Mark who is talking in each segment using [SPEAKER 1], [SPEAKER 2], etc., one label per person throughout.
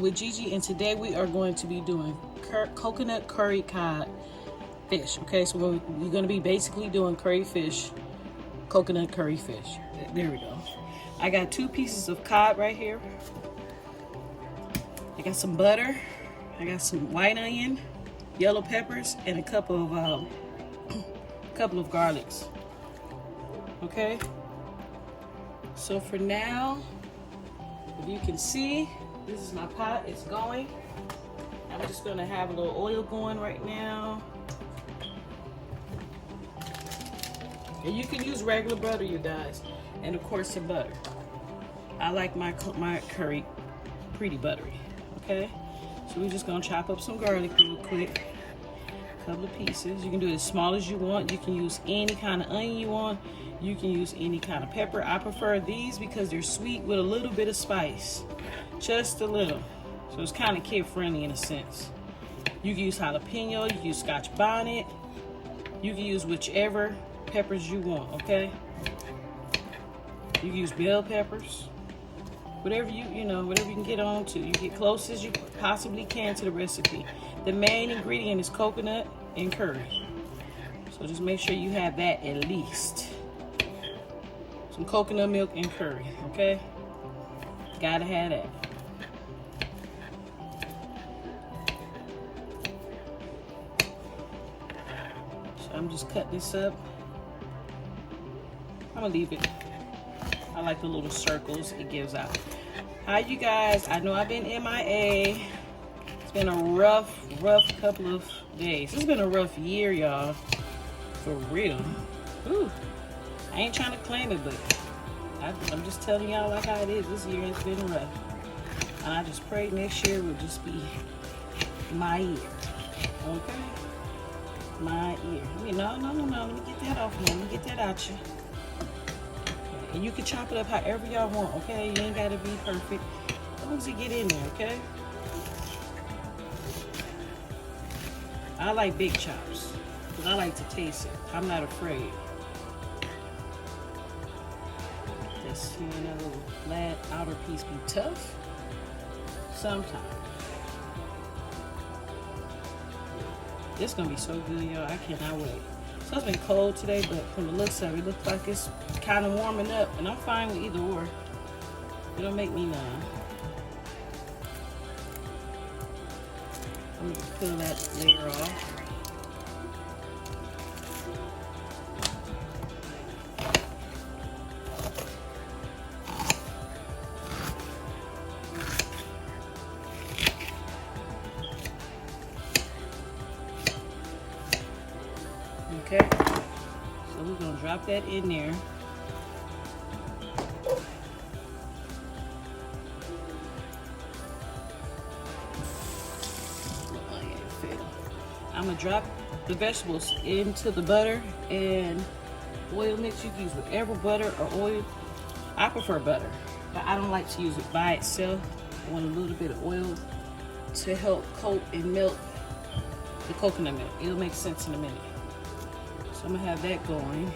[SPEAKER 1] with Gigi, and today we are going to be doing coconut curry cod fish. Okay, so we're going to be basically doing curry fish, coconut curry fish. There we go. I got 2 pieces of cod right here. I got some butter. I got some white onion, yellow peppers, and a couple of garlics. Okay. So for now, if you can see, this is my pot. It's going. I'm just gonna have a little oil going right now. And you can use regular butter, you guys, and of course some butter. I like my curry pretty buttery. Okay. So we're just gonna chop up some garlic real quick. A couple of pieces. You can do it as small as you want. You can use any kind of onion you want. You can use any kind of pepper. I prefer these because they're sweet with a little bit of spice. Just a little. So it's kind of kid-friendly in a sense. You can use jalapeno, you can use scotch bonnet. You can use whichever peppers you want, okay? You can use bell peppers. Whatever whatever you can get on to. You get close as you possibly can to the recipe. The main ingredient is coconut and curry. So just make sure you have that at least. Some coconut milk and curry, okay? Gotta have that. So I'm just cutting this up. I'm gonna leave it. I like the little circles it gives out. Hi, you guys. I know I've been MIA. It's been a rough couple of days. It's been a rough year, y'all. For real. Ooh. I ain't trying to claim it, but I'm just telling y'all like how it is. This year has been rough. And I just pray next year will just be my year. Okay? My year. I mean, no. Let me get that off now. Let me get that out you. Okay. And you can chop it up however y'all want, okay? You ain't got to be perfect. As long as you get in there, okay? I like big chops. Because I like to taste it. I'm not afraid. Seeing that little flat outer piece be tough sometimes. It's gonna be so good, y'all. I cannot wait. So it's been cold today, but from the looks of it, it looks like it's kind of warming up, and I'm fine with either or. It don't make me none. I'm gonna peel that layer off. Okay, so we're gonna drop that in there. I'm gonna drop the vegetables into the butter and oil mix. You can use whatever butter or oil. I prefer butter, but I don't like to use it by itself. I want a little bit of oil to help coat and melt the coconut milk. It'll make sense in a minute. So I'm gonna have that going.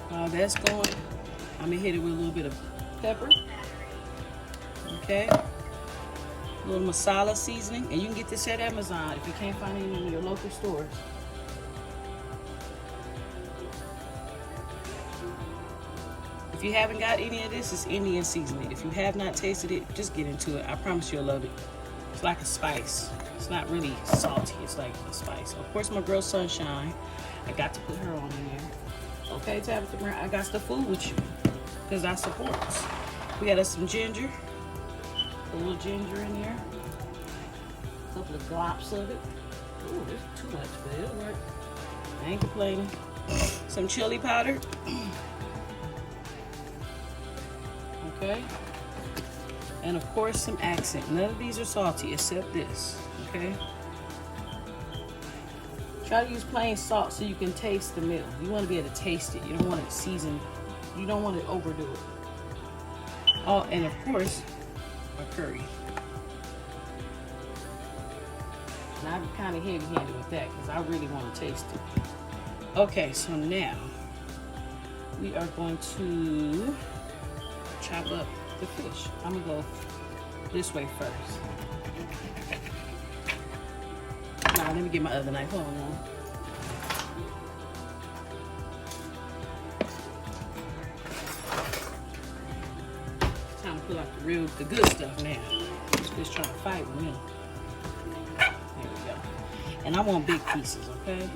[SPEAKER 1] While that's going, I'm gonna hit it with a little bit of pepper. Okay. A little masala seasoning. And you can get this at Amazon if you can't find it in your local stores. If you haven't got any of this, it's Indian seasoning. If you have not tasted it, just get into it. I promise you'll love it. It's like a spice. It's not really salty. It's like a spice. Of course, my girl Sunshine, I got to put her on in there. Okay, Tabitha, I got to fool with you because I support us. We got us some ginger. A little ginger in there. A couple of glops of it. Ooh, there's too much, but it'll work. I ain't complaining. Some chili powder. Okay, and of course some accent. None of these are salty except this. Okay, try to use plain salt so you can taste the meal. You want to be able to taste it. You don't want it seasoned. You don't want to overdo it. Oh, and of course a curry. And I'm kind of heavy-handed with that because I really want to taste it. Okay, so now we are going to chop up the fish. I'm gonna go this way first. Now, let me get my other knife. Hold on. It's time to pull out the good stuff now. This fish trying to fight with me. There we go. And I want big pieces, okay?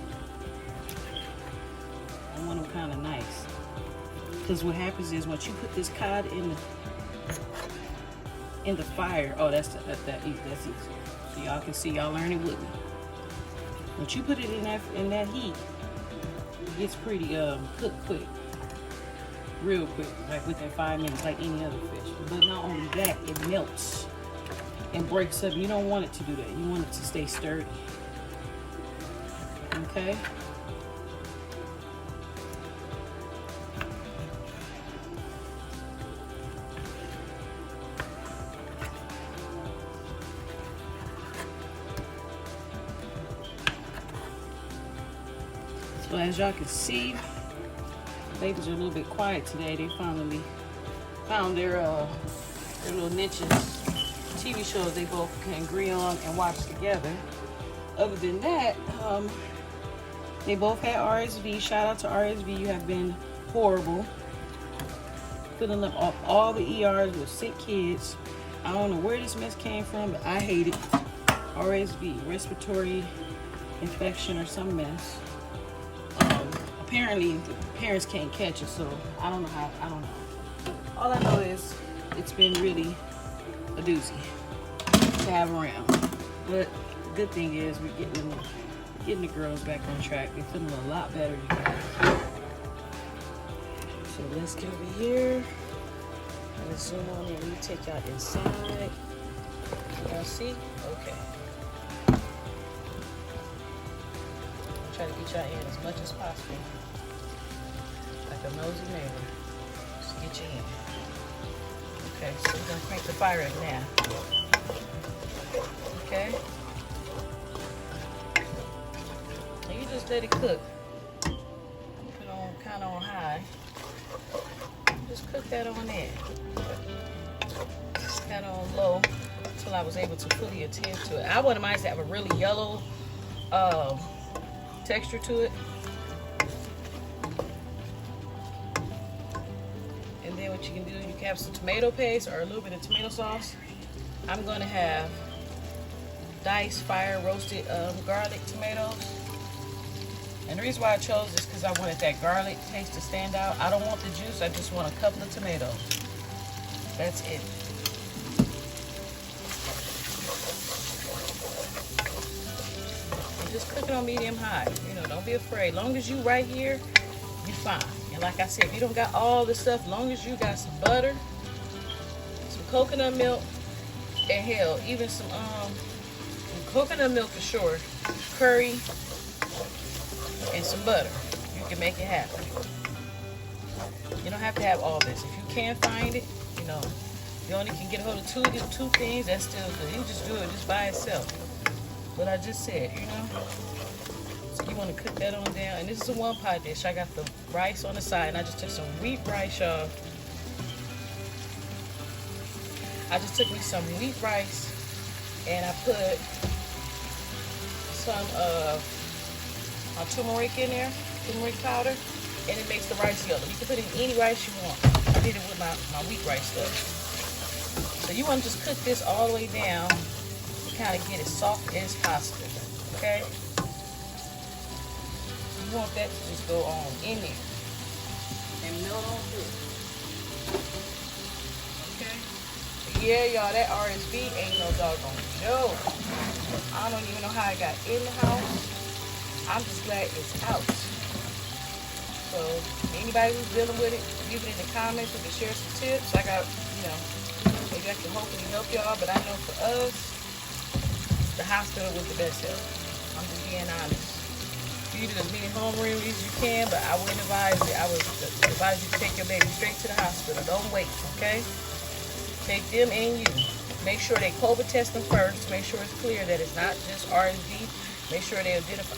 [SPEAKER 1] I want them kind of nice. Because what happens is once you put this cod in the fire, oh, that's easy. So y'all can see, y'all learning with me. Once you put it in that heat, it gets pretty cooked quick, real quick, like within 5 minutes, like any other fish. But not only that, it melts and breaks up. You don't want it to do that. You want it to stay sturdy. Okay. So as y'all can see, babies are a little bit quiet today. They finally found their little niches, TV shows they both can agree on and watch together. Other than that, they both had RSV. Shout out to RSV. You have been horrible. Filling up all the ERs with sick kids. I don't know where this mess came from, but I hate it. RSV, respiratory infection or some mess. Apparently the parents can't catch it, so I don't know how. I don't know. All I know is it's been really a doozy to have around. But the good thing is we're getting the girls back on track. They're feeling a lot better, you guys. So let's get over here. Let's zoom on and we take y'all inside. Y'all see? Okay. Try to get y'all in as much as possible. Like a nosy neighbor. Just get you in. Okay, so we're gonna crank the fire up now. Okay? And you just let it cook. Put it on kinda on high. Just cook that on there. Kinda on low until I was able to fully attend to it. I want mine to have a really yellow texture to it. And then what you can do, you can have some tomato paste or a little bit of tomato sauce. I'm gonna have diced fire roasted garlic tomatoes. And the reason why I chose this is because I wanted that garlic taste to stand out. I don't want the juice, I just want a couple of tomatoes. That's it. Just cook it on medium high. You know, don't be afraid. Long as you right here, you're fine. And like I said, if you don't got all this stuff, long as you got some butter, some coconut milk, and hell, even some coconut milk for sure, curry, and some butter, you can make it happen. You don't have to have all this. If you can't find it, you know, you only can get a hold of two things, that's still good. You can just do it just by itself. What I just said, you know. So you want to cook that on down. And this is a one pot dish. I got the rice on the side, and I just took some wheat rice, y'all. I just took me some wheat rice, and I put some turmeric in there, turmeric powder, and it makes the rice yellow. You can put in any rice you want. I did it with my wheat rice stuff. So you want to just cook this all the way down. Kind of get it soft as possible, okay? You want that to just go on in there and melt on through. Okay? Yeah, y'all, that RSV ain't no doggone joke. I don't even know how I got in the house. I'm just glad it's out. So, anybody who's dealing with it, leave it in the comments. We can share some tips. I got, you know, maybe I can hopefully help y'all, but I know for us, the hospital was the best help. I'm just being honest. You do as many home remedies as you can, but I wouldn't advise it. I would advise you to take your baby straight to the hospital. Don't wait, okay? Take them and you. Make sure they COVID test them first. Make sure it's clear that it's not just RSV. Make sure they identify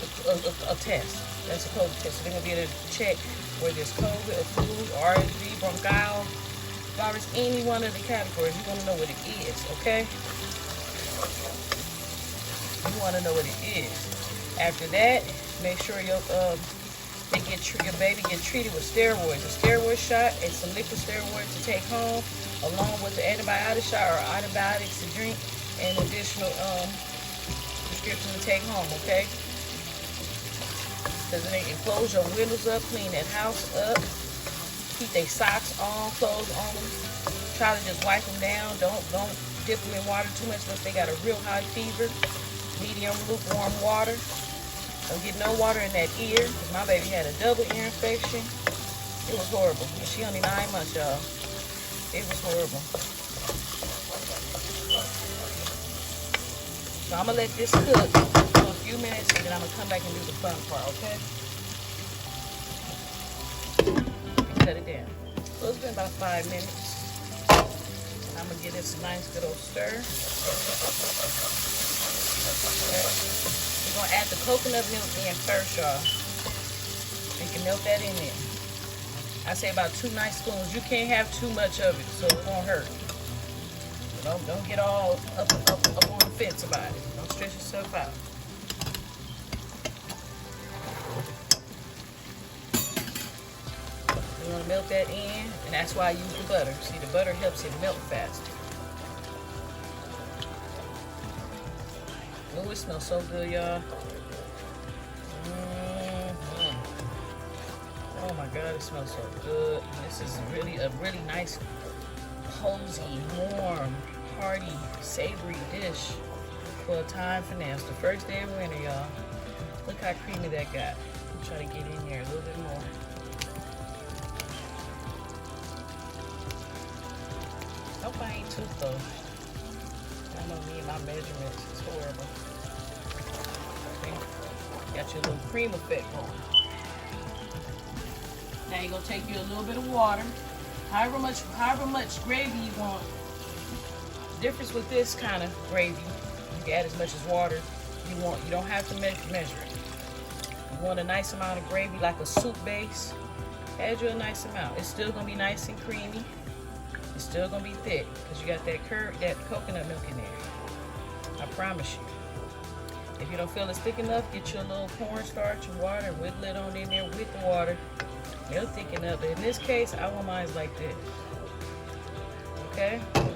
[SPEAKER 1] a test. That's a COVID test. So they're gonna be able to check whether it's COVID or flu, RSV, bronchial virus, any one of the categories. You want to know what it is, okay? You want to know what it is. After that, make sure your baby get treated with steroids. A steroid shot and some liquid steroids to take home, along with the antibiotic shot or antibiotics to drink, and additional prescription to take home, okay? Because they can close your windows up, clean that house up, keep their socks on, clothes on them. Try to just wipe them down. Don't dip them in water too much unless they got a real high fever. Medium lukewarm water. Don't get no water in that ear, because my baby had a double ear infection. It was horrible. She only 9 months, y'all. It was horrible. So I'm gonna let this cook for a few minutes, and then I'm gonna come back and do the fun part, okay? Cut it down. So it's been about 5 minutes. I'm gonna give this a nice good old stir. Okay. We're gonna add the coconut milk in first, y'all. You can melt that in there. I say about 2 nice spoons. You can't have too much of it, so it won't hurt. Don't get all up on the fence about it. Don't stress yourself out. You want to melt that in, and that's why I use the butter. See, the butter helps it melt faster. Oh, it smells so good, y'all. Oh my God, it smells so good. This is really a really nice, cozy, warm, hearty, savory dish for a time for now. It's the first day of winter, y'all. Look how creamy that got. I'm trying to get in there a little bit more. Hope I ain't too close. I know me and my measurements. It's horrible. Okay. Got your little cream effect going. Now you're gonna take you a little bit of water, however much gravy you want. The difference with this kind of gravy, you can add as much as water you want. You don't have to measure it. You want a nice amount of gravy, like a soup base. Add you a nice amount. It's still gonna be nice and creamy. It's still gonna be thick because you got that coconut milk in there. I promise you. If you don't feel it's thick enough, get you a little cornstarch and water and whittle it on in there with the water. It'll thicken up. But in this case, I want mine like this. Okay? I'm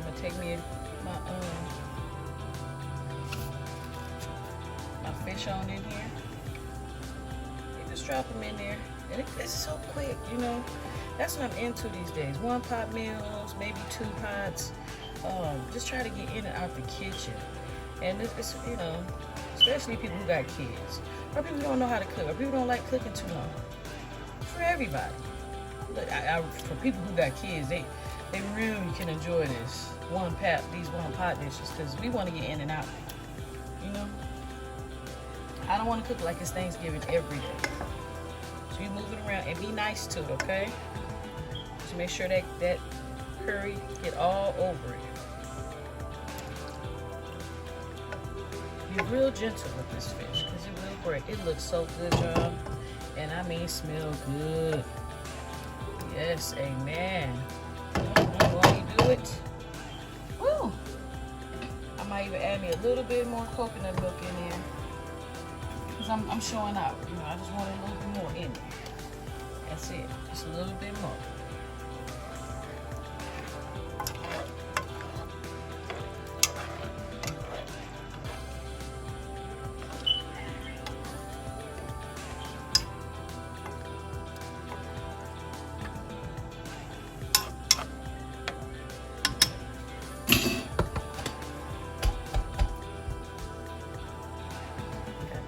[SPEAKER 1] gonna take me my fish on in here. You just drop them in there. And it's so quick, you know. That's what I'm into these days. 1-pot meals, maybe 2 pots. Just try to get in and out the kitchen. And it's you know, especially people who got kids. Or people who don't know how to cook. Or people who don't like cooking too long. For everybody. Look, for people who got kids, they really can enjoy these 1-pot dishes, because we want to get in and out. You know? I don't want to cook like it's Thanksgiving every day. So you move it around and be nice to it, okay? Just make sure that curry get all over it. Be real gentle with this fish, because it will break. It looks so good, y'all. And I mean smell good. Yes, amen. While you do it, woo! I might even add me a little bit more coconut milk in there. Because I'm showing out. You know, I just want a little bit more in there. That's it. Just a little bit more.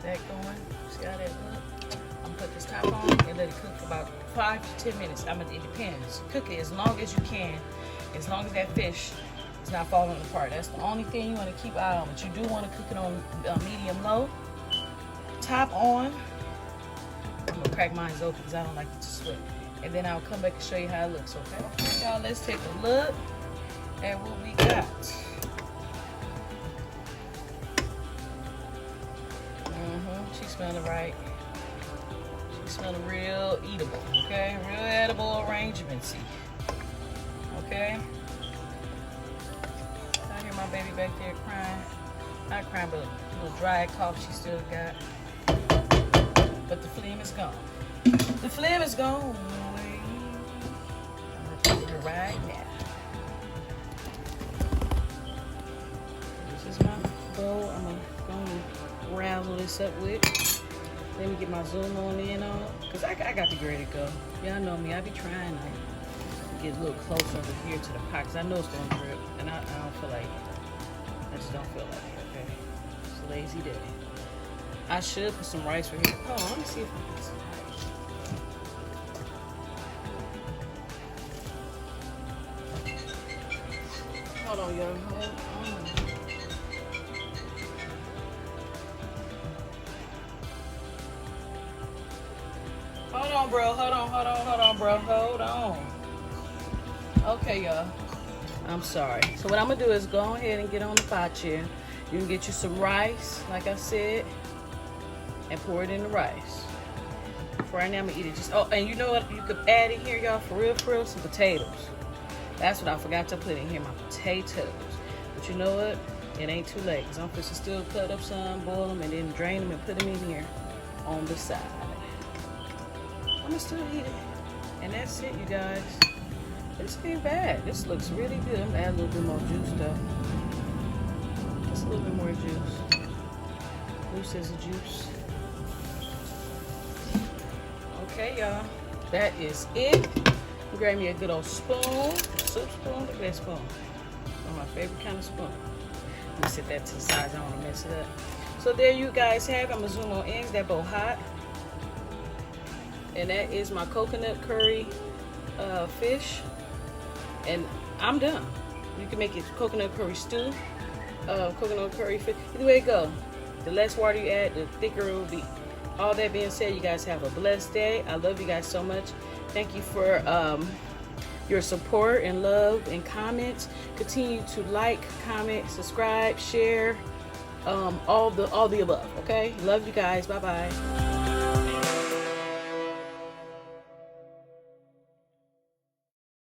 [SPEAKER 1] That going. See how that look? I'm gonna put this top on and let it cook for about 5 to 10 minutes. It depends. Cook it as long as you can, as long as that fish is not falling apart. That's the only thing you want to keep an eye on. But you do want to cook it on medium low. Top on. I'm gonna crack mine open because I don't like it to sweat. and then I'll come back and show you how it looks, okay? Okay, y'all, let's take a look at what we got. She's smelling right. She's smelling real eatable, okay? Real edible arrangementsy, okay? I hear my baby back there crying. Not crying, but a little dry cough she still got. But the phlegm is gone. The phlegm is gone away. I'm gonna put her right now. This is my bowl. I'm gonna go and razzle this up with. Let me get my zoom on in on, cause I got to get ready to go. Y'all know me. I be trying to get a little closer over here to the pot, cause I know it's gonna drip, and I don't feel like it. I just don't feel like it. Okay, it's a lazy day. I should put some rice right here. Oh, let me see if I can get some rice. Hold on, y'all. Hold on. Hold on, bro. Hold on, bro. Hold on. Okay, y'all. I'm sorry. So what I'm gonna do is go ahead and get on the pot chair. You can get you some rice, like I said, and pour it in the rice. For right now, I'm gonna eat it. Just and you know what? You could add in here, y'all, for real, some potatoes. That's what I forgot to put in here, my potatoes. But you know what? It ain't too late, cause I'm supposed to still cut up some, boil them, and then drain them and put them in here on the side. I'm gonna still eat it. And that's it, you guys. This ain't bad. This looks really good. I'm gonna add a little bit more juice though. Just a little bit more juice. Juice is a juice. Okay, y'all. That is it. Grab me a good old spoon. Soup spoon. Look at that spoon. One of my favorite kind of spoon. Let me set that to the side. I don't want to mess it up. So there you guys have it. I'm gonna zoom on in. That bowl hot. And that is my coconut curry fish. And I'm done. You can make it coconut curry stew, coconut curry fish. Either way it go. The less water you add, the thicker it will be. All that being said, you guys have a blessed day. I love you guys so much. Thank you for your support and love and comments. Continue to like, comment, subscribe, share, all the above. Okay. Love you guys. Bye bye.